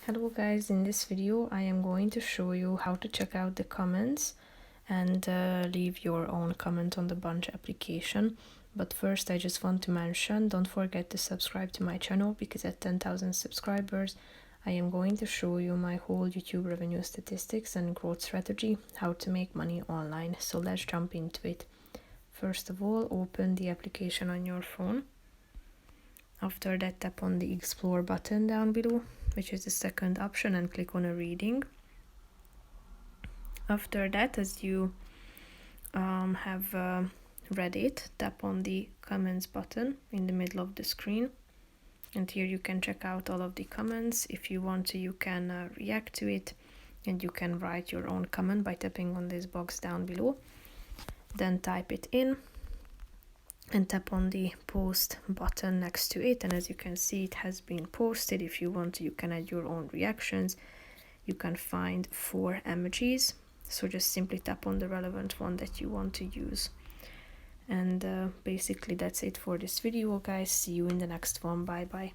Hello guys, in this video I am going to show you how to check out the comments and leave your own comment on the Bunch application. But first I just want to mention, don't forget to subscribe to my channel, because at 10,000 subscribers I am going to show you my whole YouTube revenue statistics and growth strategy, how to make money online. So let's jump into it. First of all, open the application on your phone. After that, tap on the Explore button down below, which is the second option, and click on a reading. After that, as you have read it, tap on the comments button in the middle of the screen, and here you can check out all of the comments. If you want to, you can react to it, and you can write your own comment by tapping on this box down below. Then type it in and tap on the post button next to it, and as you can see, it has been posted. If you want to, you can add your own reactions. You can find 4 emojis, so just simply tap on the relevant one that you want to use. And basically that's it for this video, guys. See you in the next one. Bye bye.